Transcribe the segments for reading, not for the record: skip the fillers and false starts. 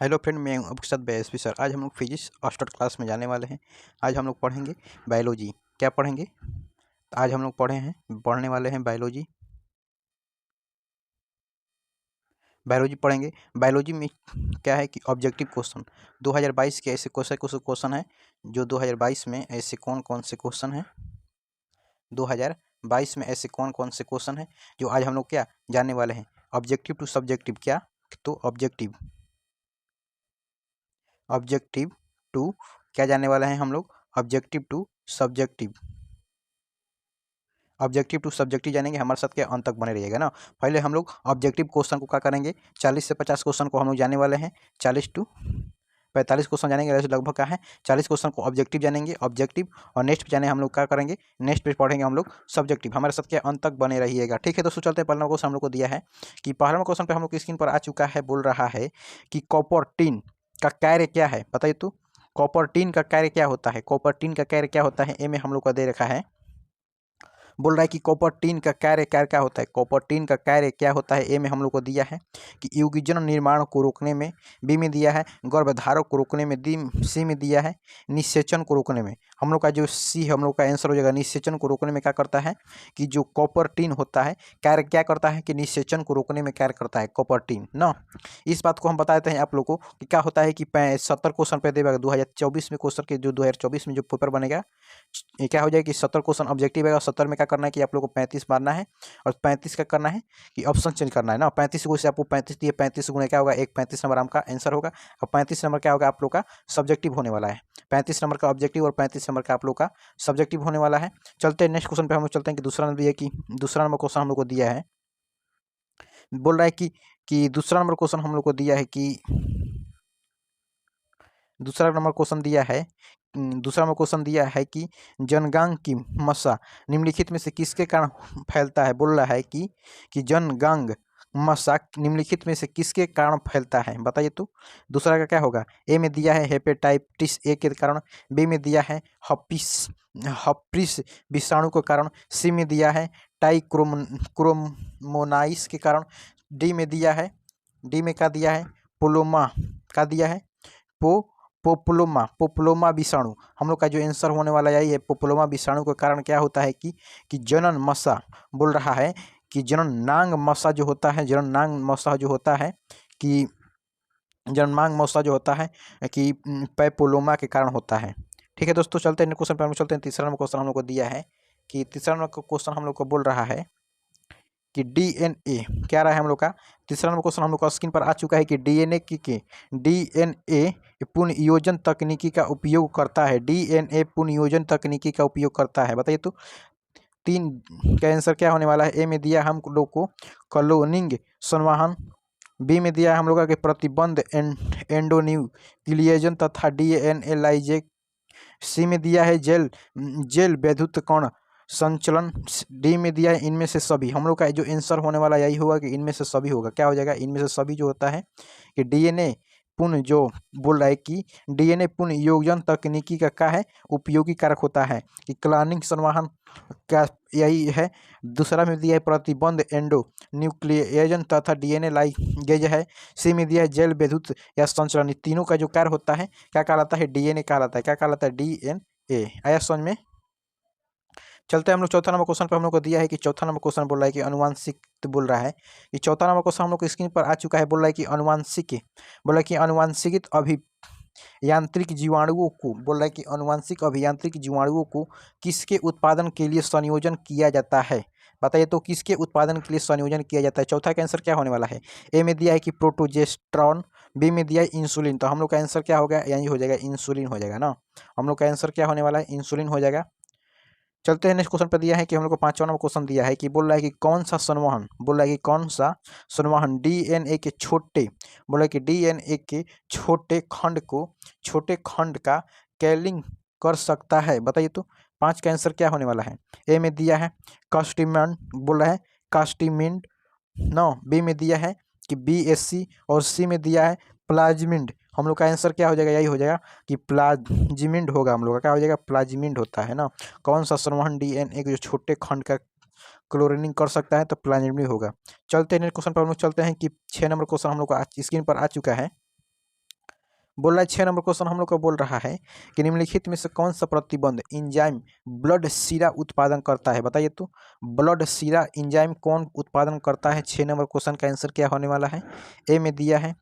Hello friend, मैं हूं आपके साथ बेएसपी सर। आज हम लोग फिजिक्स स्टार्ट क्लास में जाने वाले हैं। आज हम लोग पढ़ेंगे बायोलॉजी। क्या पढ़ेंगे? आज हम लोग पढ़ने वाले हैं बायोलॉजी। बायोलॉजी पढ़ेंगे। बायोलॉजी में क्या है कि ऑब्जेक्टिव क्वेश्चन 2022 के ऐसे कौन से क्वेश्चन हैं जो 2022 में ऐसे कौन कौन से क्वेश्चन हैं 2022 में ऐसे कौन कौन से क्वेश्चन हैं जो आज हम लोग क्या जानने वाले हैं। Objective to subjective. क्या? तो ऑब्जेक्टिव ऑब्जेक्टिव टू क्या जानने वाले हैं हम लोग? Objective to subjective. Objective to subjective जानेंगे। हमारे साथ क्या अंत तक बने रहिएगा ना। पहले हम लोग ऑब्जेक्टिव क्वेश्चन को क्या करेंगे, 40 से 50 क्वेश्चन को हम लोग जाने वाले हैं। 40 टू 45 क्वेश्चन जानेंगे। ऐसे लगभग क्या है 40 क्वेश्चन को ऑब्जेक्टिव जानेंगे। ऑब्जेक्टिव और नेक्स्ट पे जाने हम लोग क्या करेंगे, नेक्स्ट पे पढ़ेंगे हम लोग सब्जेक्टिव। हमारे साथ क्या अंत तक बने रहिएगा। ठीक है दोस्तों, चलते हैं। पहला क्वेश्चन हम लोग को दिया है कि पहला क्वेश्चन पे हम लोग की स्क्रीन पर आ चुका है। बोल रहा है कि कॉपर टिन का कार्य क्या है, बताइए तो। कॉपर टिन का कार्य क्या होता है? कॉपर टिन का कार्य क्या होता है? ए में हम लोग का दे रखा है। बोल रहा है कि कॉपर टीन का कार्य कार्य क्या होता है। कॉपर टीन का कार्य क्या होता है? ए में हम लोग को दिया है कि युगीजन निर्माण को रोकने में। बी में दिया है गर्भधारक को रोकने में। डी सी में दिया है निषेचन को रोकने में। हम लोग का जो सी हम लोग का आंसर हो जाएगा निषेचन को रोकने में। क्या करता है कि जो कॉपर टीन होता है कार्य क्या करता है कि निषेचन को रोकने में कार्य करता है कॉपर टीन ना। इस बात को हम बता देते हैं आप लोग को कि क्या होता है कि 70 क्वेश्चन पे देगा 2024 में। क्वेश्चन के जो 2024 में जो पेपर बनेगा ये क्या हो जाएगा कि 70 क्वेश्चन ऑब्जेक्टिव है और 70 में क्या करना है कि आप लोग को 35 मारना है। और 35 का करना है कि ऑप्शन चेंज करना है ना। 35 को से आपको 35 दिए, 35 गुणे क्या होगा, एक 35 नंबर आपका आंसर होगा। और 35 नंबर क्या होगा आप लोग का सब्जेक्टिव होने वाला है। 35 नंबर का ऑब्जेक्टिव और 35 नंबर का आप लोग का सब्जेक्टिव होने वाला है। चलते हैं नेक्स्ट क्वेश्चन पे हम लोग चलते हैं कि दूसरा नंबर ये कि दूसरा नंबर क्वेश्चन हम लोग को दिया है। बोल रहा है कि दूसरा नंबर क्वेश्चन हम लोग को दिया है कि दूसरा नंबर क्वेश्चन दिया है। दूसरा नंबर क्वेश्चन दिया है कि जनगांग की मस्सा निम्नलिखित में से किसके कारण फैलता है। बोल रहा है कि जनगांग मस्सा निम्नलिखित में से किसके कारण फैलता है, बताइए तो। दूसरा का क्या होगा? ए में दिया है हेपेटाइटिस ए के कारण। बी में दिया है हप्रिस विषाणु के कारण। सी में दिया है क्रोमोनाइस के कारण। डी में दिया है डी में क्या दिया है पोलोमा का दिया है पोप्लोमा विषाणु। हम लोग का जो आंसर होने वाला यही है। पोप्लोमा विषाणु के कारण क्या होता है कि जनन मस्सा। बोल रहा है कि जननांग मस्सा जो होता है, जननांग मस्सा जो होता है कि जननांग मस्सा जो होता है कि पैपोलोमा के कारण होता है। ठीक है दोस्तों, चलते हैं क्वेश्चन पर। हम चलते हैं तीसरा नंबर क्वेश्चन हम लोग को दिया है कि तीसरा नंबर क्वेश्चन हम लोग को बोल रहा है कि डीएनए क्या रहा है हम लोग का। तीसरा नंबर क्वेश्चन हम लोग का स्क्रीन पर आ चुका है कि डीएनए पुनर्योजन तकनीकी का उपयोग करता है। डीएनए पुनर्योजन तकनीकी का उपयोग करता है, बताइए तो। तीन का आंसर क्या होने वाला है। ए में दिया हम लोग को क्लोनिंग संवहन। बी में दिया हम लोग का कि प्रतिबंध एंडोन्यूक्लिएशन तथा डीएनए लाइजेक। सी में दिया है जेल जेल वैद्युत कण संचलन। डी में दिया है इनमें से सभी। हम लोग का जो आंसर होने वाला यही होगा कि इनमें से सभी होगा। क्या हो जाएगा इनमें से सभी जो होता है कि डीएनए पुनः जो बोल रहा है कि डीएनए पुनर्योजन तकनीकी का क्या है उपयोगी कारक होता है कि क्लोनिंग संवहन का यही है। दूसरा में दिया है प्रतिबंध एंडो न्यूक्लिएशन तथा डीएनए लाइगेज है। सी में दिया है जेल विद्युत या संचलन। तीनों का जो कार्य होता है क्या कहलाता है, डीएनए कहलाता है। क्या कहलाता है, डीएनए। आया समझ में। चलते हैं हम लोग चौथा नंबर क्वेश्चन पर। हम लोग को दिया है कि चौथा नंबर क्वेश्चन बोल रहा है कि अनुवांशिक बोल रहा है कि चौथा नंबर क्वेश्चन हम लोग को स्क्रीन पर आ चुका है। बोल रहा है कि अनुवांशिक बोला कि अनुवांशिक यांत्रिक जीवाणुओं को बोल रहा है कि अनुवांशिक अभियांत्रिक जीवाणुओं को किसके उत्पादन के लिए संयोजन किया जाता है, बताइए तो। किसके उत्पादन के लिए संयोजन किया जाता है। चौथा का आंसर क्या होने वाला है। ए में दिया है कि प्रोटोजेस्ट्रॉन। बी में दिया है इंसुलिन। तो हम लोग का आंसर क्या होगा, यही हो जाएगा इंसुलिन हो जाएगा ना। हम लोग का आंसर क्या होने वाला है, इंसुलिन हो जाएगा। चलते हैं नेक्स्ट क्वेश्चन पर। दिया है कि हम लोग को पांचवा नंबर क्वेश्चन दिया है कि बोल रहा है कि कौन सा संवहन। बोल रहा है कि कौन सा संवहन डीएनए के छोटे बोल रहा है कि डीएनए के छोटे खंड का कैलिंग कर सकता है, बताइए तो। पांच का आंसर क्या होने वाला है। ए में दिया है कास्टिमेंट। बोल रहा है कास्टिमिंड नो। बी में दिया है कि बीएससी। और सी में दिया है प्लाज्मिंड। हम लोग का आंसर क्या हो जाएगा, यही हो जाएगा कि प्लाज्मिंड होगा। हम लोग का क्या हो जाएगा, प्लाज्मिंड होता है ना। कौन सा संवहन डीएनए के जो छोटे खंड का क्लोरीनिंग कर सकता है, तो प्लाज्मिंड होगा। चलते हैं नेक्स्ट क्वेश्चन पर। हम लोग चलते हैं कि 6 नंबर क्वेश्चन हम लोग को स्क्रीन पर आ चुका है बोल रहा है 6 नंबर क्वेश्चन हम लोग का बोल रहा है कि निम्नलिखित में से कौन सा प्रतिबंध इंजाइम ब्लड सीरा उत्पादन करता है, बताइए तो। ब्लड सीरा इंजाइम कौन उत्पादन करता है? 6 नंबर क्वेश्चन का आंसर क्या होने वाला है? ए में दिया है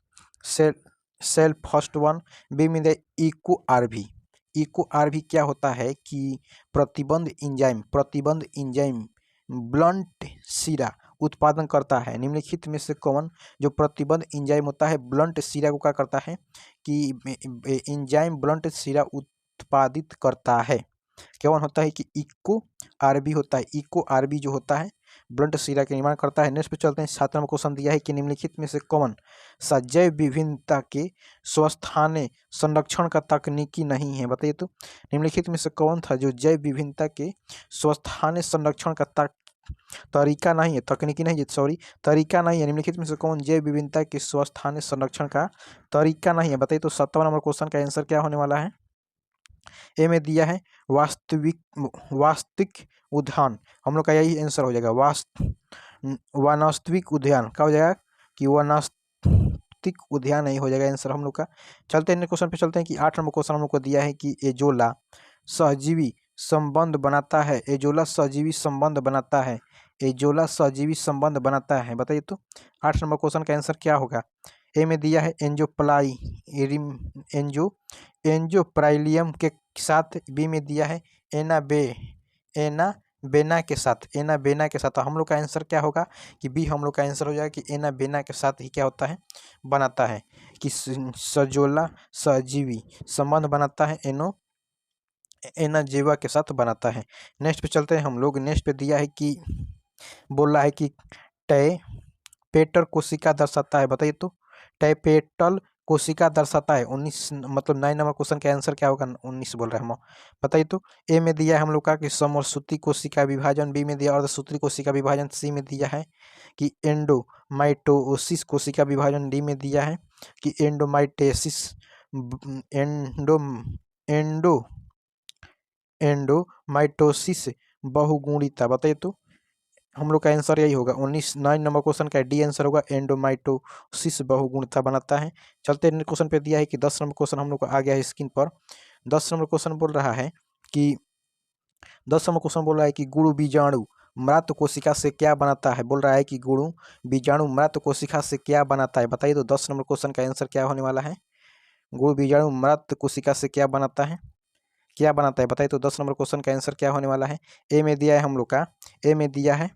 cell cell first one, B में दिया इको आरबी। इको आरबी क्या होता है कि प्रतिबंध इंजाइम ब्लंट सीरा उत्पादन करता है। निम्नलिखित में से कौन जो प्रतिबंध इंजाइम होता है ब्लंट सीरा को क्या करता है कि इंजाइम ब्लंट सीरा उत्पादित करता है? कौन होता है कि इको आरबी होता है। इको आरबी जो होता है ब्लंट सीरा का निर्माण करता है। नेक्स्ट पे चलते हैं। 7 नंबर क्वेश्चन दिया है कि निम्नलिखित में से कौन सा जैव विभिन्नता के स्वस्थाने संरक्षण का तकनीकी नहीं है, बताइए तो। निम्नलिखित में से कौन था जो जैव विभिन्नता के स्वस्थाने संरक्षण का तरीका नहीं है, तकनीकी नहीं है, सॉरी तरीका नहीं है। निम्नलिखित में से कौन जैव विभिन्नता के स्वस्थाने संरक्षण का तरीका नहीं है, बताइए तो। 7वां नंबर क्वेश्चन का आंसर क्या होने वाला है? ए में दिया है वास्तविक उद्यान, हम लोग का यही आंसर हो जाएगा। वास्तविक उद्यान क्या हो जाएगा कि वास्तविक उद्यान नहीं हो जाएगा आंसर हम लोग का। चलते हैं क्वेश्चन पे चलते हैं कि 8 नंबर क्वेश्चन हम लोग को दिया है कि एजोला सहजीवी संबंध बनाता है। एजोला सहजीवी संबंध बनाता है। एजोला सहजीवी संबंध बनाता है, बताइए तो। 8 नंबर क्वेश्चन का आंसर क्या होगा? ए में दिया है एंजियोप्लाइलियम के साथ, बी में दिया है एनाबेना के साथ। एनाबेना के साथ हम लोग का आंसर क्या होगा कि बी हम लोग का आंसर हो जाएगा कि एनाबेना के साथ ही क्या होता है बनाता है कि सजोला सहजीवी संबंध बनाता है एनाजेवा के साथ बनाता है। नेक्स्ट पे चलते हैं हम लोग। नेक्स्ट पे दिया है कि बोल रहा है कि पेटर कोशिका दर्शाता है, बताइए तो। टैपेटल कोशिका दर्शाता है। 19 मतलब 9 नंबर क्वेश्चन का आंसर क्या होगा? 19 बोल रहे हैं हम, बताइए तो। ए में दिया है हम लोग का कि समसूत्री कोशिका विभाजन, बी में दिया अर्धसूत्री कोशिका विभाजन, सी में दिया है कि एंडोमाइटोसिस कोशिका विभाजन, डी में दिया है कि एंडोमाइटोसिस बहुगुणिता, बताइए तो। हम लोग का आंसर यही होगा 9 नंबर क्वेश्चन का डी आंसर होगा एंडोमाइटोसिस बहुगुणिता बनाता है। चलते हैं क्वेश्चन पे दिया है कि 10 नंबर क्वेश्चन हम लोग को आ गया है स्क्रीन पर। 10 नंबर क्वेश्चन बोल रहा है कि 10 नंबर क्वेश्चन बोल रहा है कि गुरु बीजाणु मृत कोशिका से क्या बनाता है? बोल रहा है कि गुरु बीजाणु मृत कोशिका से क्या बनाता है, बताइए तो। 10 नंबर क्वेश्चन का आंसर क्या होने वाला है? गुरु बीजाणु मृत कोशिका से क्या बनाता है, क्या बनाता है, बताइए तो। 10 नंबर क्वेश्चन का आंसर क्या होने वाला है? ए में दिया है हम लोग का, ए में दिया है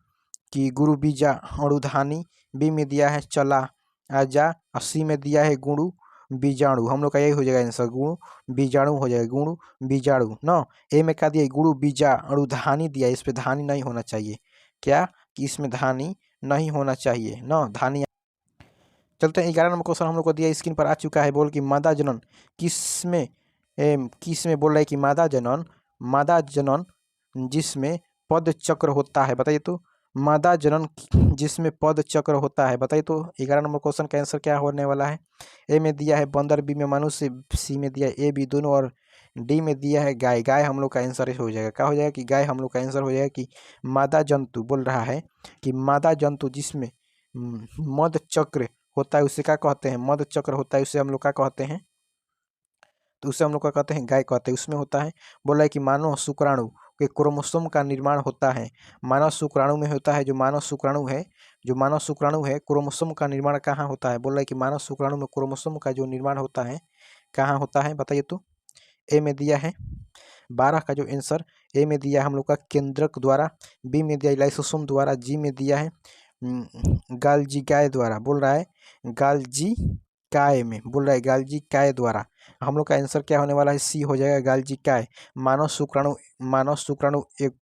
कि गुरु बीजा अणुधानी, बी में दिया है चला आजा, और सी में दिया है गुरु बीजाणु। हम लोग का यही हो जाएगा आंसर, गुरु बीजाणु हो जाएगा, गुरु बीजाणु न। ए में क्या दिया? गुरु बीजा अणुधानी दिया, इस पे धानी नहीं होना चाहिए, क्या कि इसमें धानी नहीं होना चाहिए न, धानी। चलते हैं 11 नंबर क्वेश्चन हम लोग को दिया स्क्रीन पर आ चुका है। बोल कि मादा जनन किसमें बोल रहा है कि मादा जनन जिसमें पद चक्र होता है, बताइए तो। मादा जनन जिसमें पद चक्र होता है, बताइए तो। 11 नंबर क्वेश्चन का आंसर क्या होने वाला है? ए में दिया है बंदर, बी में मनुष्य, सी में दिया है ए बी दोनों, और डी में दिया है गाय। गाय हम लोग का आंसर हो जाएगा, क्या हो जाएगा कि गाय हम लोग का आंसर हो जाएगा कि मादा जंतु बोल रहा है कि मादा जंतु जिसमें मद चक्र होता है उसे क्या कहते हैं? मद चक्र होता है उसे हम लोग क्या कहते हैं? तो उसे हम लोग क्या कहते हैं? गाय कहते हैं। उसमें होता है, बोला है कि मानव शुक्राणु के क्रोमोसोम का निर्माण होता है। मानव शुक्राणु में होता है, जो मानव शुक्राणु है क्रोमोसोम का निर्माण कहाँ होता है? बोल रहा है कि मानव शुक्राणु में क्रोमोसोम का जो निर्माण होता है कहाँ होता है, बताइए तो। ए में दिया है 12 का जो आंसर, ए में दिया है हम लोग का केंद्रक द्वारा, बी में दिया है लाइसोसोम द्वारा, जी में दिया है गाल्जी काय द्वारा, बोल रहा है गाल्जी काय में, बोल रहा है गाल्जी काय द्वारा। हम लोग का आंसर क्या होने वाला है? सी हो जाएगा गाल्जी काय। मानव शुक्राणु एक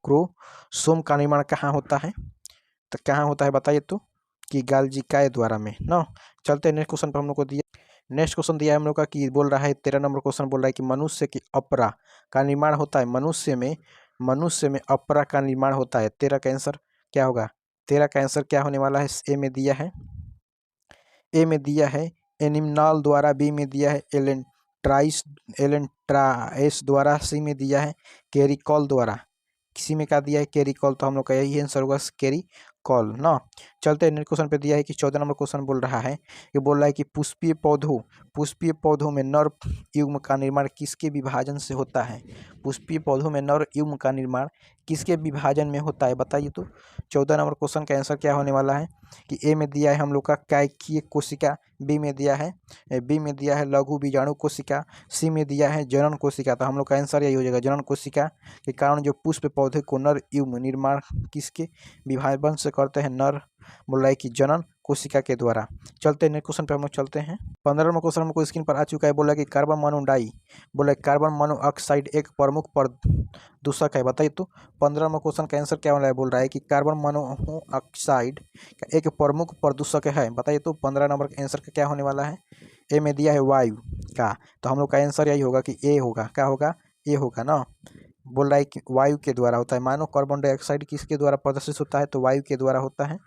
क्रोमोसोम का निर्माण कहाँ होता है, तो कहाँ होता है बताइए तो, कि गाल्जी काय द्वारा में न। चलते हैं नेक्स्ट क्वेश्चन पर हम लोग को दिया। नेक्स्ट क्वेश्चन दिया है हम लोग का कि बोल रहा है 13 नंबर क्वेश्चन बोल रहा है कि मनुष्य की अपरा का निर्माण होता है। मनुष्य में अपरा का निर्माण होता है। 13 का आंसर क्या होगा? 13 का आंसर क्या होने वाला है? ए में दिया है एनिमल द्वारा, बी में दिया है एलेंट्राइस द्वारा, सी में दिया है कैरिकॉल द्वारा। किसी में क्या दिया है? कैरिकॉल, तो हम लोग का यही आंसर होगा कैरिकॉल न। चलते हैं नेक्स्ट क्वेश्चन पे। दिया है कि 14 नंबर क्वेश्चन बोल रहा है कि बोल रहा है कि पुष्पीय पौधों में नर युग्म का निर्माण किसके विभाजन से होता है। पुष्पीय पौधों में नर युग्म का निर्माण किसके विभाजन में होता है बताइए तो। 14 नंबर क्वेश्चन का आंसर क्या होने वाला है कि ए में दिया है हम लोग का कैकिय कोशिका, बी में दिया है लघु बीजाणु कोशिका, सी में दिया है जनन कोशिका। तो हम लोग का आंसर यही हो जाएगा जनन कोशिका के कारण जो पुष्प पौधे को नर युग्म निर्माण किसके विभाजन से करते हैं, नर बोल रहा है कि जनन कोशिका के द्वारा। चलते हैं नेक्स्ट क्वेश्चन पे हम लोग चलते हैं। 15 नंबर क्वेश्चन हमको स्क्रीन पर आ चुका है। बोला कि कार्बन मोनोऑक्साइड एक प्रमुख प्रदूषक है बताइए तो। 15 नंबर क्वेश्चन का आंसर क्या होना है, बोल रहा है कि कार्बन मोनोऑक्साइड एक प्रमुख प्रदूषक है बताइए तो। 15 नंबर के आंसर का क्या होने वाला है, ए में दिया है वायु का, तो हम लोग का आंसर यही होगा कि ए होगा। क्या होगा, ए होगा ना। बोल रहा है कि वायु के द्वारा होता है। मानो कार्बन डाइऑक्साइड किसके द्वारा प्रदर्शित होता है, तो वायु के द्वारा होता है।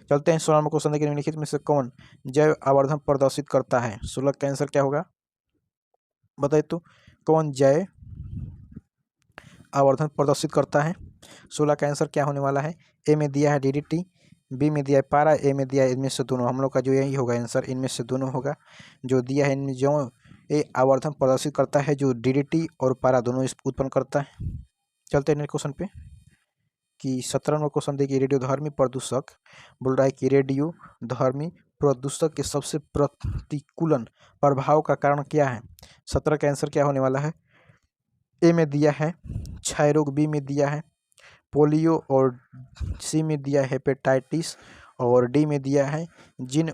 चलते हैं 16 नंबर क्वेश्चन देखिए, निम्नलिखित में से कौन जैव आवर्धन प्रदर्शित करता है। 16 का आंसर क्या होगा बताइए तो, कौन जैव आवर्धन प्रदर्शित करता है। 16 का आंसर क्या होने वाला है, ए में दिया है डीडीटी, बी में दिया है पारा, ए में दिया है इनमें से दोनों। हम लोग का जो यही होगा आंसर, इनमें से दोनों होगा। जो दिया है इनमें जो ये आवर्धन प्रदर्शित करता है, जो डीडीटी और पारा दोनों उत्पन्न करता है। चलते हैं नेक्स्ट क्वेश्चन पे कि 17 नंबर क्वेश्चन देखिए, रेडियोधर्मी प्रदूषक बोल रहा है कि रेडियोधर्मी प्रदूषक के सबसे प्रतिकूलन प्रभाव का कारण क्या है। 17 का आंसर क्या होने वाला है, ए में दिया है क्षय रोग, बी में दिया है पोलियो और सी में दिया है हेपेटाइटिस और डी में दिया है जीन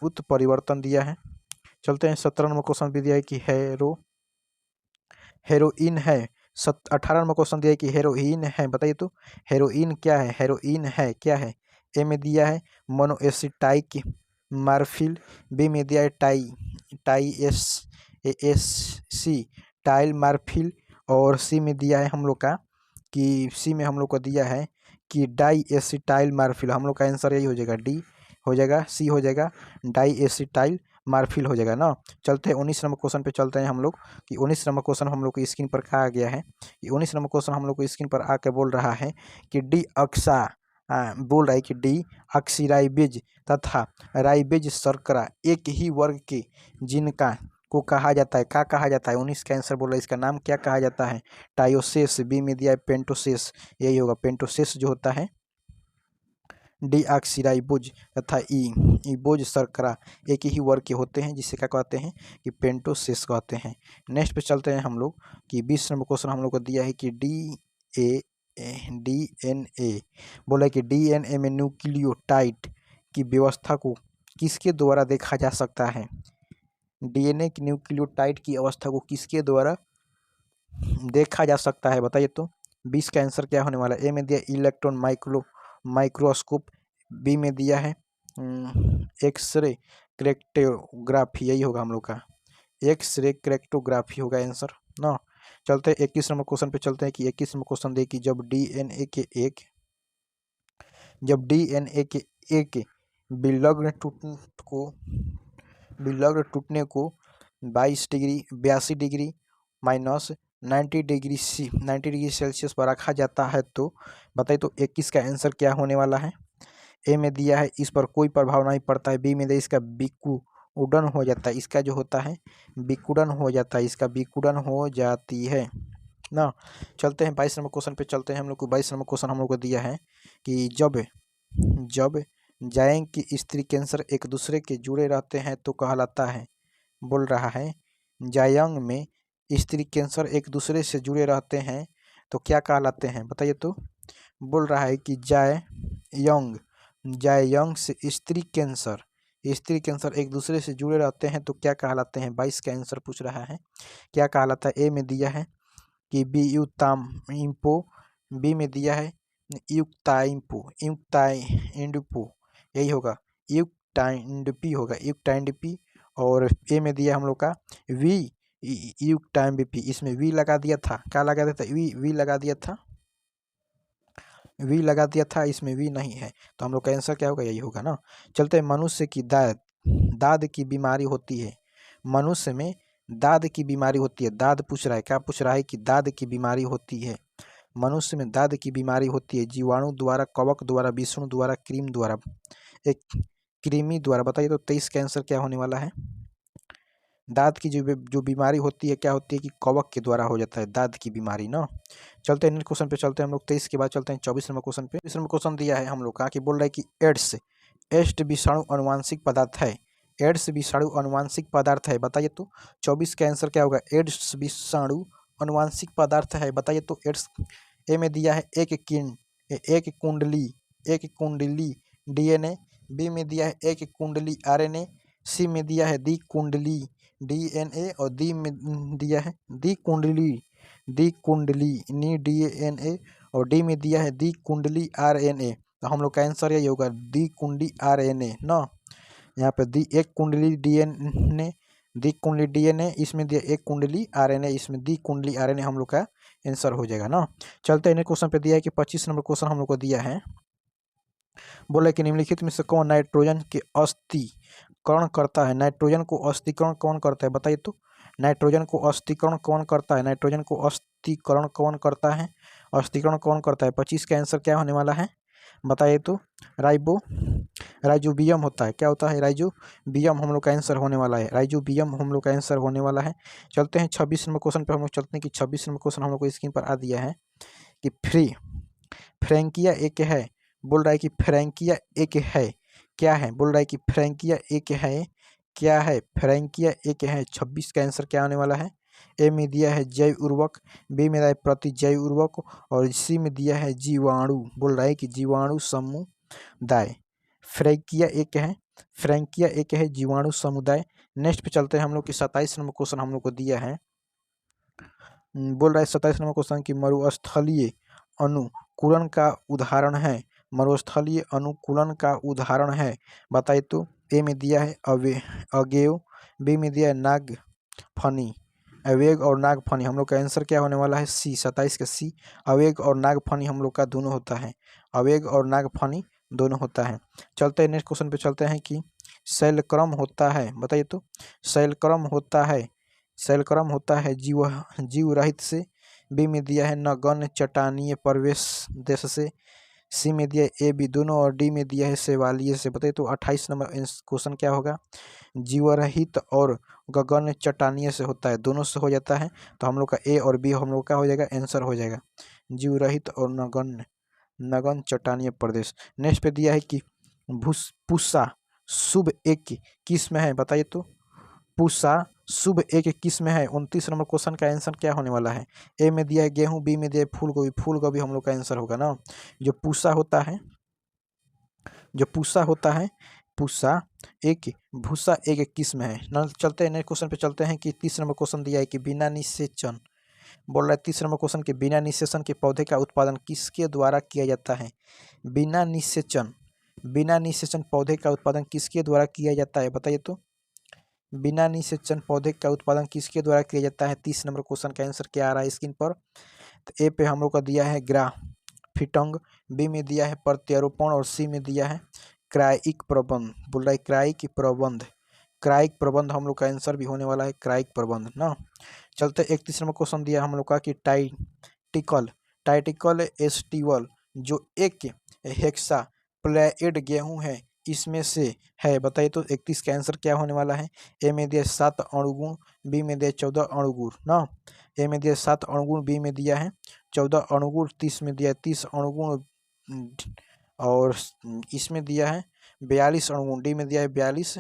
उत्परिवर्तन दिया है। चलते हैं 17 नंबर क्वेश्चन भी दिया है कि हेरोइन है। 18 नंबर क्वेश्चन दिया है कि हेरोइन है बताइए तो। हेरोइन क्या है, हेरोइन है क्या है, ए में दिया है मोनोएसिटाइक मार्फिल, बी में दिया है टाइल मार्फिल और सी में दिया है हम लोग का कि को दिया है कि डाई एसिटाइल मार्फिल। हम लोग का आंसर यही हो जाएगा, डी हो जाएगा, सी हो जाएगा, डाई एसिटाइल मार्फिल हो जाएगा ना। चलते हैं 19 नंबर क्वेश्चन पे चलते हैं हम लोग कि 19 नंबर क्वेश्चन हम लोग को स्क्रीन पर कहा गया है कि 19 नंबर क्वेश्चन हम लोग को स्क्रीन पर आकर बोल रहा है कि बोल रहा है कि डी ऑक्सीराइबेज तथा राइबेज शर्करा एक ही वर्ग के जिनका को कहा जाता है। क्या कहा जाता है, 19 का आंसर बोल रहा है, इसका नाम क्या कहा जाता है, टायोसेस, बी में दिया है पेंटोसेस, यही होगा पेंटोसेस जो होता है। डीऑक्सीराइबोज तथा इबोज शर्करा एक ही वर्ग के होते हैं, जिसे क्या कहते हैं कि पेंटोसेस कहते हैं। नेक्स्ट पे चलते हैं हम लोग कि 20 नंबर क्वेश्चन हम लोग को दिया है कि डीएनए बोला है कि डीएनए में न्यूक्लियोटाइड की व्यवस्था को किसके द्वारा देखा जा सकता है। डीएनए की न्यूक्लियोटाइड की अवस्था को किसके द्वारा देखा जा सकता है बताइए तो। 20 का आंसर क्या होने वाला है, ए में दिया इलेक्ट्रॉन माइक्रोस्कोप, बी में दिया है एक्सरे क्रेक्टोग्राफी, यही होगा हम लोग का, एक्सरे क्रेक्टोग्राफी होगा आंसर ना। चलते हैं 21 नंबर क्वेश्चन पे चलते हैं कि 21 नंबर क्वेश्चन देखिए, जब डीएनए के एक विलग्न टूटने को 82 डिग्री माइनस 90 डिग्री सेल्सियस पर रखा जाता है, तो बताइए तो 21 का आंसर क्या होने वाला है। ए में दिया है इस पर कोई प्रभाव नहीं पड़ता है, बी में दिया इसका विकुड़न हो जाता है, इसका जो होता है विकुड़न हो जाता है, इसका विकुड़न हो जाती है ना। चलते हैं 22 नंबर क्वेश्चन पे चलते हैं हम लोग को। 22 नंबर क्वेश्चन हम लोग को दिया है कि जब जायंग की स्त्री कैंसर एक दूसरे के जुड़े रहते हैं तो कहलाता है। बोल रहा है जायंग में स्त्री कैंसर एक दूसरे से जुड़े रहते हैं तो क्या कहलाते हैं बताइए तो। बोल रहा है कि जायंग से स्त्री कैंसर एक दूसरे से जुड़े रहते हैं तो क्या कहलाते हैं। 22 का आंसर पूछ रहा है, क्या कहलाता है। ए में दिया है कि युक्ताइम्पो, बी में दिया है युक्ताइम्पो, यही होगा युक्टाइंडपी और ए में दिया हम लोग का युक्टाइम्पी, इसमें वी लगा दिया था, क्या लगा दिया था, वी लगा दिया था, इसमें वी नहीं है, तो हम लोग का आंसर क्या होगा, यही होगा ना। चलते हैं, मनुष्य की दाद की बीमारी होती है, मनुष्य में दाद की बीमारी होती है, दाद पूछ रहा है, क्या पूछ रहा है कि दाद की बीमारी होती है, मनुष्य में दाद की बीमारी होती है जीवाणु द्वारा, कवक द्वारा, विष्णु द्वारा, क्रीम द्वारा, एक कृमि द्वारा। बताइए तो 23 का आंसर क्या होने वाला है? दांत की जो बीमारी होती है क्या होती है कि कवक के द्वारा हो जाता है दांत की बीमारी ना। चलते हैं नेक्स्ट क्वेश्चन पे चलते हैं हम लोग। 23 के बाद चलते हैं 24 नंबर क्वेश्चन पे। 24 नंबर क्वेश्चन दिया है हम लोग का कि बोल रहा है कि एड्स एड्स विषाणु अनुवांशिक पदार्थ है। एड्स विषाणु अनुवांशिक पदार्थ है। बताइए तो 24 का आंसर क्या होगा? एड्स विषाणु अनुवांशिक पदार्थ है। बताइए तो एड्स ए में दिया है एक कुंडली डीएनए, बी में दिया है एक कुंडली आरएनए, सी में दिया है द्विकुंडली डीएनए और डी में दिया है द्विकुंडली डीएनए और डी में दिया है द्विकुंडली आरएनए। तो हम लोग का आंसर यही होगा द्विकुंडली आरएनए ना। यहाँ पे एक कुंडली डीएनए, द्विकुंडली डीएनए, इसमें दिया एक कुंडली आरएनए, इसमें द्विकुंडली आरएनए हम लोग का आंसर हो जाएगा ना। चलते हैं क्वेश्चन पे दिया है कि 25 नंबर क्वेश्चन हम लोग को दिया है। बोला कि निम्नलिखित में से कौन नाइट्रोजन के अस्थिकरण करता है? नाइट्रोजन को अस्थिकरण कौन करता है? बताइए तो नाइट्रोजन को अस्थिकरण कौन करता है? नाइट्रोजन को अस्थिकरण कौन करता है? अस्थिकरण कौन करता है? 25 का आंसर क्या होने वाला है? बताइए तो राइजोबियम होता है। क्या होता है? राइजोबियम हम लोग का आंसर होने वाला है। राइजोबियम हम लोग का आंसर होने वाला है। चलते हैं 26 नंबर क्वेश्चन पे हम लोग चलते हैं कि 26 नंबर क्वेश्चन हम लोग को स्क्रीन पर आ दिया है कि फ्रैंकिया एक है। बोल रहा है कि फ्रैंकिया एक है क्या है? बोल रहा है कि फ्रैंकिया एक है क्या है? फ्रैंकिया एक है। 26 का आंसर क्या आने वाला है? ए में दिया है जैव उर्वरक, बी में दिया है प्रतिजैव उर्वरक और सी में दिया है जीवाणु। बोल रहा है कि जीवाणु समुदाय। फ्रैंकिया एक है जीवाणु समुदाय। नेक्स्ट पे चलते हैं हम लोग की 27 नंबर क्वेश्चन हम लोग को दिया है। बोल रहा है 27 नंबर क्वेश्चन की मरुस्थलीय अनुकूलन का उदाहरण है। मरुस्थलीय अनुकूलन का उदाहरण है। बताइए तो ए में दिया है अगेव, बी में दिया है नागफनी। अवेग और नागफनी हम लोग का आंसर क्या होने वाला है? सी। 27 का सी। अवेग और नागफनी हम लोग का दोनों होता है। अवेग और नागफनी दोनों होता है। चलते हैं नेक्स्ट क्वेश्चन पे चलते हैं कि शैलक्रम होता है। बताइए तो शैलक्रम होता है जीव रहित से, बी में दिया है नगण्य चट्टानीय प्रवेश देश से, सी में दिया है ए बी दोनों और डी में दिया है शैवालीय से। बताइए तो 28 नंबर क्वेश्चन क्या होगा? जीवरहित और गगन चट्टानीय से होता है, दोनों से हो जाता है। तो हम लोग का ए और बी हम लोग का हो जाएगा आंसर हो जाएगा जीवरहित और नगन चट्टानीय प्रदेश। नेक्स्ट पे दिया है कि पूसा शुभ एक किस्म है। बताइए तो पूसा शुभ एक किस्म है। 29 नंबर क्वेश्चन का आंसर क्या होने वाला है? ए में दिया है गेहूं, बी में दिया है फूलगोभी हम लोग का आंसर होगा ना। जो पूसा होता है पूसा एक भूसा एक किस्म है ना। चलते हैं नेक्स्ट क्वेश्चन पे चलते हैं कि 30 नंबर क्वेश्चन दिया है कि बिना निषेचन। बोल रहा है 30 नंबर क्वेश्चन के बिना निषेचन के पौधे का उत्पादन किसके द्वारा किया जाता है? बिना निषेचन पौधे का उत्पादन किसके द्वारा किया जाता है? बताइए तो बिना निषेचन पौधे का उत्पादन किसके द्वारा किया जाता है? 30 नंबर क्वेश्चन का आंसर क्या आ रहा है स्क्रीन पर? तो ए पे हम लोग का दिया है ग्राफ्टिंग, बी में दिया है प्रत्यारोपण और सी में दिया है क्राइक प्रबंध। बोल रहा है क्राइक प्रबंध हम लोग का आंसर भी होने वाला है क्राइक प्रबंध ना। चलते 31 नंबर क्वेश्चन दिया हम लोग का कि टाइटिकल एस्टिवल जो एक हेक्सा प्लेइड गेहूं है इसमें से है। बताइए तो 31 का आंसर क्या होने वाला है? ए में दिया 7 अणुगुण, बी में दिया 14 अणुगुण ना। ए में दिया 7 अणुगुण, बी में दिया है 14 अणुगुण, 30 में दिया है 30 अणुगुण और इसमें दिया है 42 अणुगुण, डी में दिया है 42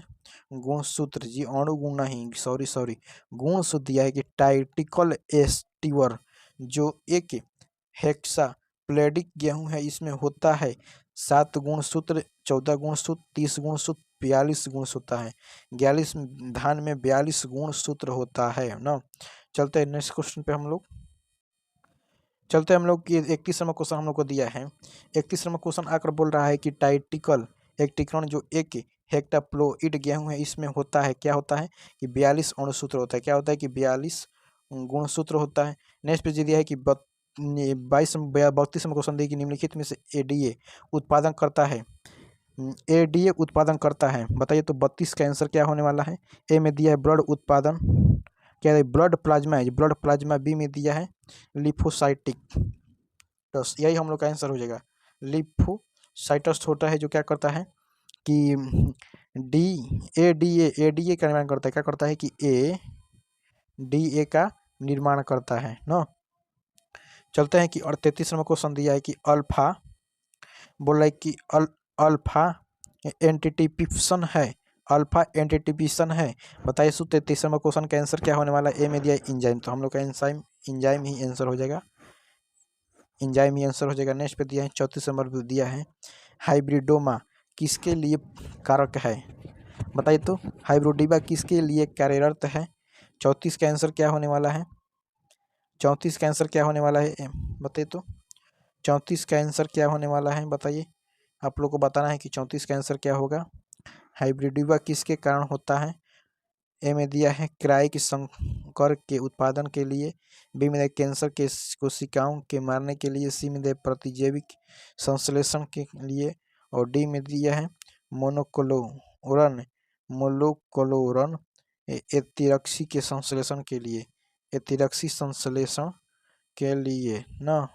गुणसूत्र। जी अणुगुण नहीं, सॉरी गुण सूत्र दिया है कि टाइटिकल एस्टिवर जो एक हेक्सा प्लेडिक गेहूं है इसमें होता है 7 गुणसूत्र, 14 गुणसूत्र, 30 गुणसूत्र, 42 गुणसूत्र है। 42 धान में 42 गुणसूत्र होता है ना। चलते हैं नेक्स्ट क्वेश्चन पे हम लोग कि 31 नंबर क्वेश्चन हम लोग को दिया है। 31 नंबर क्वेश्चन आकर बोल रहा है कि टाइटिकल एक्टिकरण जो एक हेक्टाप्लोइड गेहूं है इसमें होता है क्या होता है? कि 42 अणुसूत्र होता है। क्या होता है? कि 42 गुणसूत्र होता है। नेक्स्ट पे दिया है कि 32 नंबर क्वेश्चन दिया कि निम्नलिखित में से एडीए उत्पादन करता है। बताइए तो 32 का आंसर क्या होने वाला है? ए में दिया है ब्लड उत्पादन, क्या है? ब्लड प्लाज्मा है, ब्लड प्लाज्मा। बी में दिया है लिफोसाइटिक, लिम्फोसाइटस, यही हम लोग का आंसर हो जाएगा। लिम्फोसाइटस होता है जो क्या करता है कि एडीए का निर्माण करता है। क्या करता है कि एडीए का निर्माण करता है ना। चलते हैं कि और 33 नंबर क्वेश्चन दिया है कि अल्फा, बोला है कि अल्फा एंटीटिपिशन है, अल्फा एंटीटिपिशन है। बताइए 33 नंबर क्वेश्चन का आंसर क्या होने वाला है। ए में दिया इंजाइम, तो हम लोग का इंजाइम ही आंसर हो जाएगा, इंजाइम ही आंसर हो जाएगा। नेक्स्ट पे दिया है 34 नंबर पे दिया है हाइब्रिडोमा किसके लिए कारक है। बताइए तो हाइब्रिडोमा किसके लिए कार्यरत है। 34 का आंसर क्या होने वाला है, 34 का आंसर क्या होने वाला है बताइए तो। 34 का आंसर क्या होने वाला है बताइए, आप लोग को बताना है कि 34 का आंसर क्या होगा। हाइब्रिडोमा किसके कारण होता है। ए में दिया है क्राइक संकर के उत्पादन के लिए, बी में दिया कैंसर के कोशिकाओं के मारने के लिए, सी में दिया प्रतिजैविक संश्लेषण के लिए, और डी में दिया है मोनोक्लोरन एतिरक्सी के संश्लेषण के लिए, एतिरक्सी संश्लेषण के लिए ना।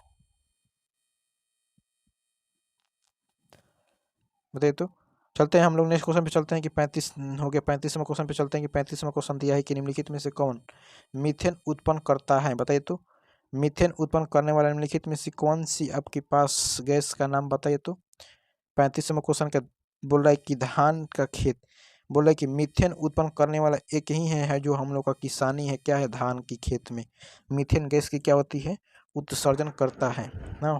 बताइए तो। चलते हैं हम लोग नेक्स्ट क्वेश्चन पे चलते हैं कि 35 हो गया। 35वां क्वेश्चन पे चलते हैं कि 35वां क्वेश्चन दिया है कि निम्नलिखित में से कौन मीथेन उत्पन्न करता है। बताइए तो मीथेन उत्पन्न करने वाला निम्नलिखित में से कौन सी आपके पास गैस का नाम बताइए तो। 35वां क्वेश्चन का बोल रहा है कि धान का खेत, बोल रहा है कि मीथेन उत्पन्न करने वाला एक ही है जो हम लोग का किसानी है, क्या है, धान की खेत में मीथेन गैस की क्या होती है, उत्सर्जन करता है ना।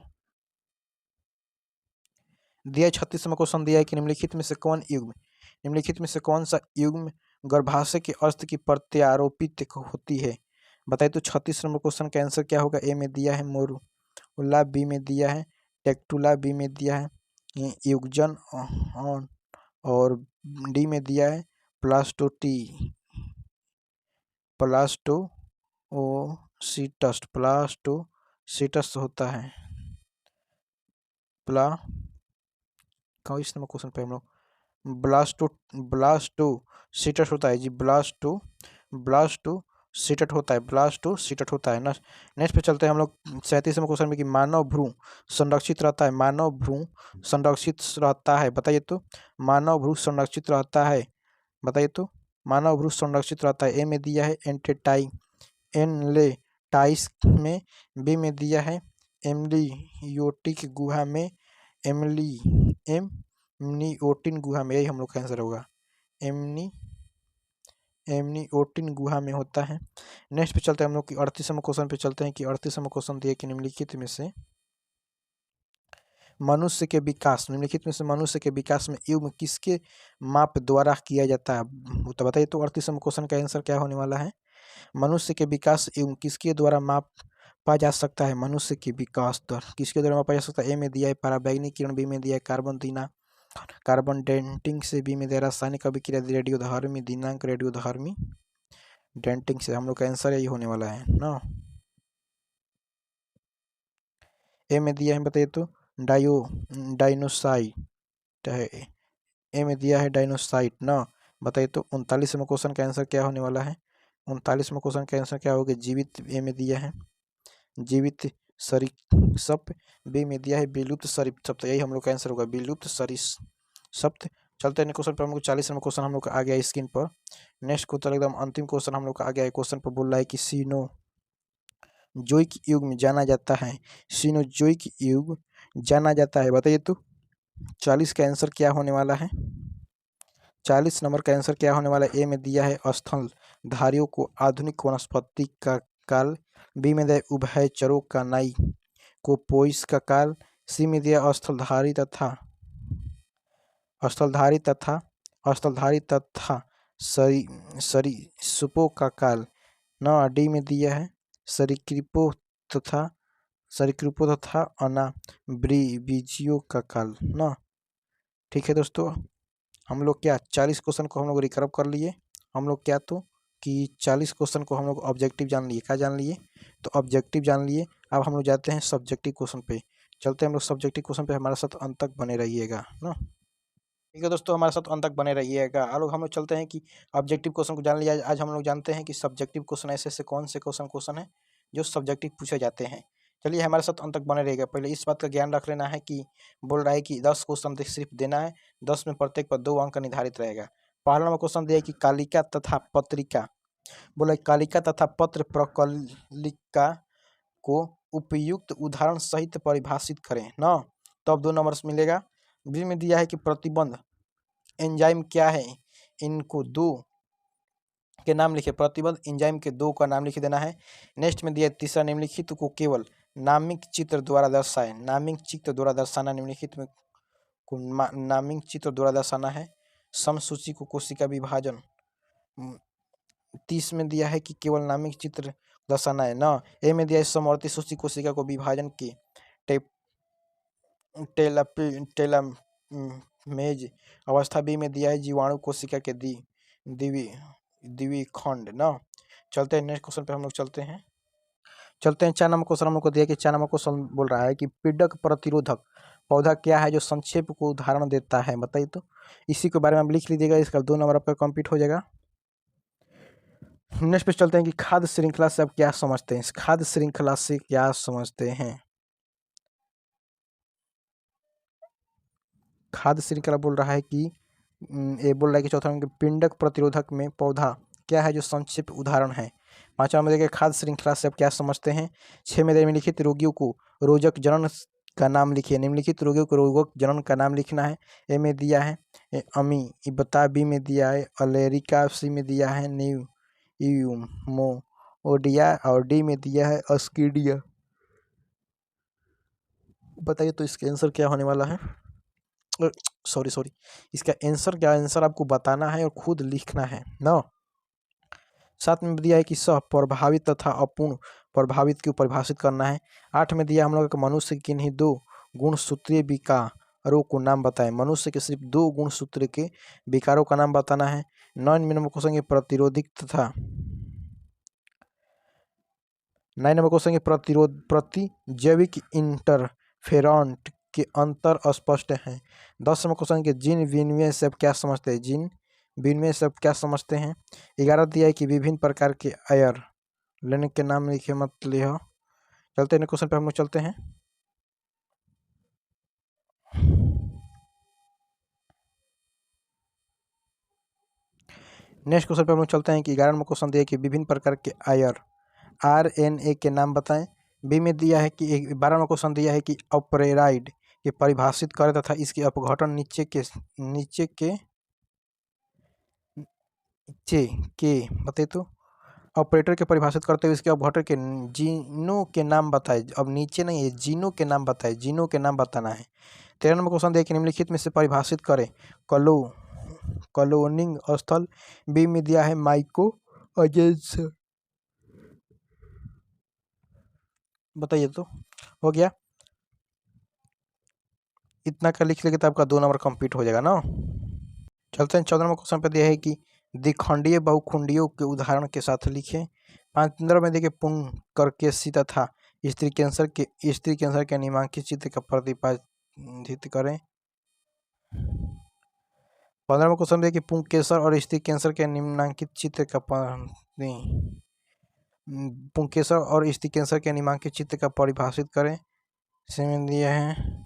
दिया 36वां क्वेश्चन दिया है कि निम्नलिखित में से कौन युग्म, निम्नलिखित में से कौन सा युग्म गर्भाशय के अस्थ की प्रत्यारोपित होती है। बताइए तो 36 नंबर क्वेश्चन का आंसर क्या होगा। ए में दिया है मोरुला, बी में दिया है टेक्टुला, बी में दिया है युगजन, और डी में दिया है प्लास्टोसीटस होता है। इस नंबर क्वेश्चन पे हम लोग ब्लास्टोसीटस होता है जी, ब्लास्टोसीटस होता है ना। नेक्स्ट पे चलते हैं हम लोग 37वें क्वेश्चन में कि मानव भ्रूण संरक्षित रहता है, मानव भ्रूण संरक्षित रहता है। बताइए तो मानव भ्रूण संरक्षित रहता है, बताइए तो मानव भ्रूण संरक्षित रहता है। ए में दिया है एनलेटाइस में, बी में दिया है एम्ब्लियोटिक गुहा में, एमनियोटिन गुहा में, यही हम लोग का आंसर होगा, एमनियोटिन गुहा में होता है। नेक्स्ट पे चलते हैं हम लोग की 38वें क्वेश्चन पे चलते हैं कि 38वां क्वेश्चन दिया कि निम्नलिखित में से मनुष्य के विकास, निम्नलिखित में से मनुष्य के विकास में युग्म किसके माप द्वारा किया जाता है। तो बताइए तो 38वें क्वेश्चन का आंसर क्या होने वाला है। मनुष्य के विकास युग्म किसके द्वारा मापा जा सकता है, मनुष्य के विकास दर किसके द्वारा मापा जा सकता है। ए में दिया है पराबैंगनी किरण, बी में दिया है कार्बन डेंटिंग से, बी में दिया रासायनिक अभिक्रिया रेडियोधर्मी दिनांक रेडियोधर्मी डेंटिंग से। हम लोग का आंसर यही होने वाला है ना। ए में दिया है बताइए तो डाइनोसाइट है, ए में दिया है डाइनोसाइट ना। बताइए तो 39वें क्वेश्चन का आंसर क्या होने वाला है। 39वें क्वेश्चन का आंसर क्या होगा, जीवित, ए में दिया है जीवित सरीसृप, बी में दिया है विलुप्त सरीसृप, तो यही हम लोग का आंसर होगा विलुप्त सरीसृप। चलते हैं क्वेश्चन पर, हम लोग 40वां क्वेश्चन हम लोग का आ गया स्क्रीन पर। नेक्स्ट क्वेश्चन एकदम अंतिम क्वेश्चन हम लोग का आ गया है। क्वेश्चन पर बोल रहा है कि सीनोजोइक युग में जाना जाता है, सीनोजोइक युग जाना जाता है। बताइए तो 40 का आंसर क्या होने वाला है, 40 नंबर का आंसर क्या होने वाला है। ए में दिया है स्थलधारियों को आधुनिक वनस्पति का काल, बी में दिया है उभयचरों का नाइकोपोइस का काल, सी में दिया स्थलधारी तथा सरीसृपों का काल न, डी में दिया है सरीसृपों तथा अनावृजियों का काल न। ठीक है दोस्तों, हम लोग क्या 40 क्वेश्चन को हम लोग रिकवर कर लिए। हम लोग क्या तो कि 40 क्वेश्चन को हम लोग ऑब्जेक्टिव जान लिए, क्या जान लिए, तो ऑब्जेक्टिव जान लिए। अब हम लोग जाते हैं सब्जेक्टिव क्वेश्चन पे, चलते हैं हम लोग सब्जेक्टिव क्वेश्चन पे, हमारे साथ अंत तक बने रहिएगा ना। ठीक है दोस्तों, हमारे साथ अंत तक बने रहिएगा। हम लोग चलते हैं कि ऑब्जेक्टिव क्वेश्चन को जान लिया। आज हम लोग जानते हैं कि सब्जेक्टिव क्वेश्चन ऐसे ऐसे कौन से क्वेश्चन है जो सब्जेक्टिव पूछे जाते हैं। चलिए हमारे साथ अंत तक बने रहेगा। पहले इस बात का ज्ञान रख लेना है कि बोल रहा है कि 10 क्वेश्चन सिर्फ देना है, 10 में प्रत्येक पर 2 अंक निर्धारित रहेगा। पहला नंबर क्वेश्चन दिया है कि कालिका तथा पत्रिका, बोला कालिका तथा पत्र प्रकलिका को उपयुक्त उदाहरण सहित परिभाषित करें ना, तो अब 2 नंबर मिलेगा। बी में दिया है कि प्रतिबंध एंजाइम क्या है, इनको 2 के नाम लिखे, प्रतिबंध एंजाइम के 2 का नाम लिख देना है। नेक्स्ट में दिया है तीसरा, निम्नलिखित को केवल नामिक चित्र द्वारा दर्शाए, नामिक चित्र द्वारा दर्शाना, निम्नलिखित में नामिक चित्र द्वारा दर्शाना है। समसूची को कोशिका विभाजन 30 में दिया है कि केवल नामिक चित्र दर्शाना है ना। ए में दिया है समवर्ती सूची कोशिका को विभाजन की टेलोमेरेज अवस्था। बी में दिया है जीवाणु कोशिका के द्विखंड ना। चलते हैं नेक्स्ट क्वेश्चन पे, हम लोग चलते हैं 4 नंबर क्वेश्चन हम लोग को दिया कि 4 नंबर क्वेश्चन बोल रहा है कि पीड़क प्रतिरोधक पौधा क्या है जो संक्षेप को उदाहरण देता है, बताइए तो। इसी के बारे में आप लिख लीजिएगा, इसका 2 नंबर आपका कंप्लीट हो जाएगा। नेक्स्ट पे चलते हैं कि खाद्य श्रृंखला से आप क्या समझते हैं, इस खाद्य श्रृंखला से क्या समझते हैं। खाद्य श्रृंखला बोल रहा है कि ये बोल रहा है कि चौथा नंबर पिंडक प्रतिरोधक में पौधा क्या है जो संक्षिप्त उदाहरण है। 5वां नंबर देखिए खाद्य श्रृंखला से आप क्या समझते हैं। 6 में निम्नलिखित रोगियों को रोगक जनन का नाम लिखिए, निम्नलिखित रोगियों को रोगक जनन का नाम लिखना है। ए में दिया है अमीबा, बी में दिया है अलेरिका, सी में दिया है न्यूमोनिया और डी में दिया है अस्कीडिया। बताइए तो इसका आंसर क्या होने वाला है। सॉरी इसका आंसर क्या, आंसर आपको बताना है और खुद लिखना है ना। 7 में दिया है कि सह प्रभावित तथा अपूर्ण प्रभावित को परिभाषित करना है। 8 में दिया हम लोग मनुष्य के किन्हीं 2 गुणसूत्रीय विकारों को नाम बताएं, मनुष्य के सिर्फ 2 गुणसूत्र के विकारों का नाम बताना है। 9 नंबर क्वेश्चन प्रतिरोधिक तथा 9 नंबर क्वेश्चन प्रतिजैविक इंटरफेरेंट के अंतर अस्पष्ट हैं। 10 नंबर क्वेश्चन के जीन विनिमय से आप क्या समझते हैं, जीन विनिमय से आप क्या समझते हैं। 11 दिया है कि विभिन्न प्रकार के एयर लेने के नाम लिखे मत लिखो। चलते हैं क्वेश्चन पे, हम लोग चलते हैं। नेक्स्ट क्वेश्चन पे हम लोग चलते हैं कि 11 नंबर क्वेश्चन दिया है कि विभिन्न प्रकार के RNA के नाम बताएं। बी में दिया है कि 12 नंबर क्वेश्चन दिया है कि ऑपरेराइड के परिभाषित करें तथा इसके अपघटन नीचे के बताइए तो। ऑपरेटर के परिभाषित करते हुए इसके अपघटन के जीनों के नाम बताए। अब नीचे नहीं है, जीनों के नाम बताए, जीनों के नाम बताना है। 13 नंबर क्वेश्चन दिया कि निम्नलिखित में से परिभाषित करें क्लोनिंग स्थल। बी में दिया है माइको एजेंस, बताइए तो। हो गया, इतना का लिख लेंगे तो आपका 2 नंबर कंप्लीट हो जाएगा ना। चलते हैं 14 नंबर क्वेश्चन पे दिया है कि द्विखंडीय बहुखंडियों के उदाहरण के साथ लिखें। 15 में देखिए पुंकेसर तथा स्त्री कैंसर के निम्नांकित चित्र का प्रतिपादित करें। 15 में क्वेश्चन देखिए पुंकेसर और स्त्री कैंसर के निम्नांकित चित्र का पुंकेसर और स्त्री कैंसर के निम्नांकित चित्र का परिभाषित करें। इसमें दिया है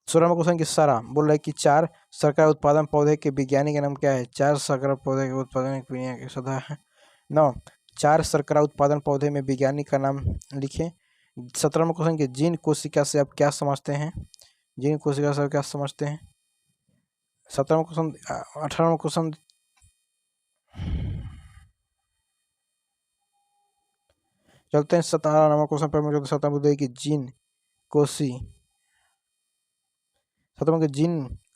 16 में क्वेश्चन की सारा बोल रहा है कि 4 शर्करा उत्पादन पौधे के वैज्ञानिक नाम क्या है। 4 शर्करा पौधे के उत्पादन की सदा है 9। 4 शर्करा उत्पादन पौधे में वैज्ञानिक का नाम लिखें। 17 में क्वेश्चन की जीन कोशिका से आप क्या समझते हैं, जीन कोशिका से आप क्या समझते हैं। 17 में क्वेश्चन 18 में क्वेश्चन चलते हैं 17 नंबर क्वेश्चन पर। 17 में कि जीन कोशी 17 में जीन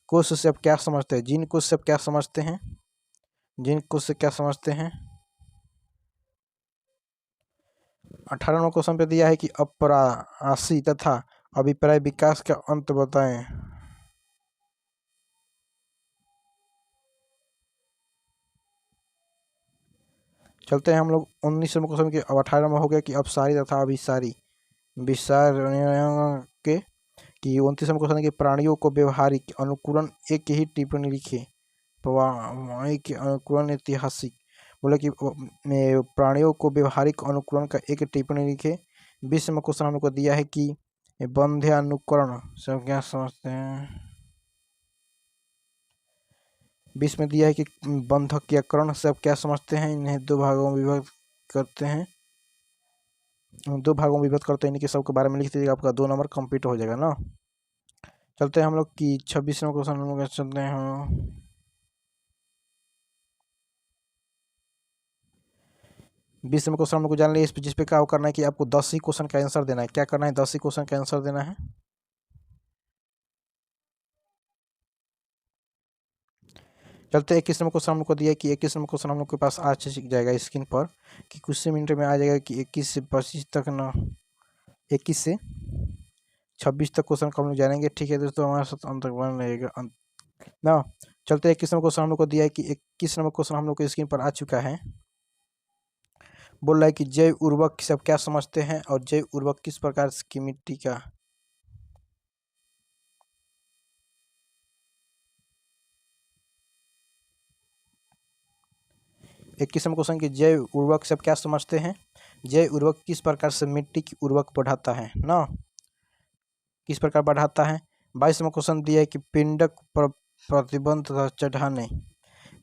कोश से आप क्या समझते हैं, जीन कोश से आप क्या समझते हैं, जीन कोश से क्या समझते हैं। 18 नंबर क्वेश्चन पे दिया है कि अप्रासी तथा अभिप्राय विकास का अंत बताएं। चलते हैं हम लोग 19 नंबर क्वेश्चन के। अब 18 में हो गया कि अपसारी तथा अभिसारी विसार के कि 29 नंबर क्वेश्चन के प्राणियों को व्यवहारिक अनुकूलन एक ही टिप्पणी लिखे। के अनुकूलन ऐतिहासिक बोले कि प्राणियों को व्यवहारिक अनुकूलन का एक टिप्पणी लिखे। 20 नंबर क्वेश्चन हम लोग को दिया है कि बंध्यानुकरण सब क्या समझते हैं। 20 में दिया है कि बंधकीयकरण से आप क्या समझते हैं। इन्हें 2 भागों में विभक्त करते हैं, 2 भागों में विभक्त करते हैं, इनके सबके बारे में लिख दीजिएगा, आपका 2 नंबर कंप्लीट हो जाएगा ना। चलते हैं हम लोग की 26 नंबर क्वेश्चन हम लोग चलते हैं। 20 नंबर क्वेश्चन हम लोग को जान लिया, जिस पे क्या करना है कि आपको 10 ही क्वेश्चन का आंसर देना है। क्या करना है, 10 ही क्वेश्चन का आंसर देना है। चलते हैं 21 नंबर क्वेश्चन हम लोग को दिया है कि 21 नंबर क्वेश्चन हम लोग के पास आज जाएगा स्क्रीन पर कि कुछ से मिनट में आ जाएगा कि 21 से 25 तक ना, 21 से 26 तक क्वेश्चन को हम लोग जानेंगे। ठीक है दोस्तों, हमारे साथ अंत तक बन रहेगा ना। चलते हैं 21 नंबर क्वेश्चन हम लोग को दिया है कि 21 नंबर क्वेश्चन हम लोग को स्क्रीन पर आ चुका है। बोल रहा है कि जैव उर्वरक सब क्या समझते हैं और जैव उर्वरक किस प्रकार की मिट्टी का। 21 नंबर क्वेश्चन की जैव उर्वरक सब क्या समझते हैं। जैव उर्वरक किस प्रकार से मिट्टी की उर्वरक बढ़ाता है ना, किस प्रकार बढ़ाता है। 22 नंबर क्वेश्चन दिया है कि पिंडक प्रतिबंध तथा चढ़ाने,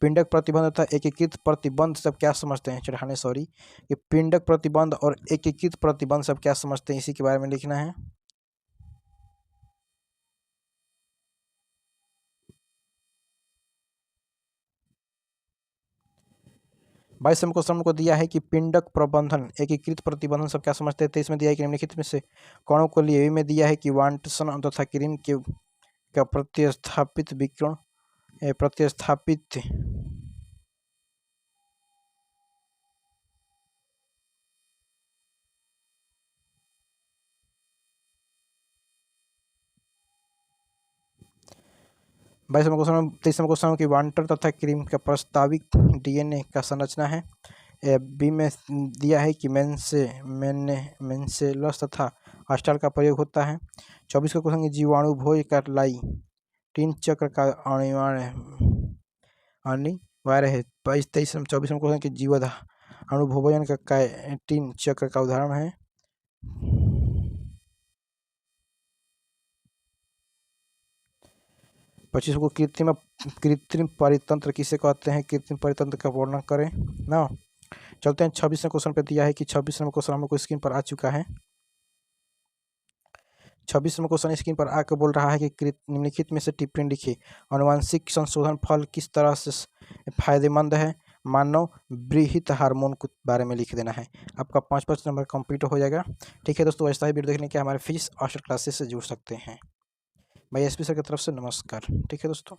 पिंडक प्रतिबंध तथा एकीकृत प्रतिबंध सब क्या समझते हैं। चढ़ाने सॉरी, ये पिंडक प्रतिबंध और एकीकृत प्रतिबंध सब क्या समझते हैं, इसी के बारे में लिखना है। 22 नंबर क्वेश्चन को दिया है कि पिंडक प्रबंधन एकीकृत प्रतिबंधन सब क्या समझते हैं। 23 में दिया है कि निम्नलिखित में से कणों को लिए में दिया है कि वांटसन तथा किरण के का प्रतिस्थापित विकिरण प्रतिस्थापित 22 नंबर क्वेश्चन 23 नंबर क्वेश्चन की वांटर तथा क्रीम का प्रस्तावित डीएनए का संरचना है। बी में दिया है कि मेंसेलस तथा अस्टाल का प्रयोग होता है। 24 का क्वेश्चन जीवाणु भोज का लाइटिन चक्र का अनिवार्य है। 23 24 में क्वेश्चन की जीवधा अणुभोजन का कैटिन चक्र का उदाहरण है। 25 को कृत्रिम परितंत्र किसे कहते हैं, कृत्रिम परितंत्र का वर्णन करें ना। चलते हैं 26 क्वेश्चन पे दिया है कि 26 नंबर क्वेश्चन हम लोग को स्क्रीन पर आ चुका है। 26 नंबर क्वेश्चन स्क्रीन पर आकर बोल रहा है कि निम्नलिखित में से टिप्पणी लिखिए। अनुवांशिक संशोधन फल किस तरह से फायदेमंद है। मानव वृहित हार्मोन के बारे में लिख देना है। आपका 5 नंबर कंप्लीट हो जाएगा। ठीक है दोस्तों, ऐसा ही वीडियो देखने के हमारे फीस हॉस्टल क्लासेस से जुड़ सकते हैं। भाई एसपी सर की तरफ से नमस्कार। ठीक है दोस्तों।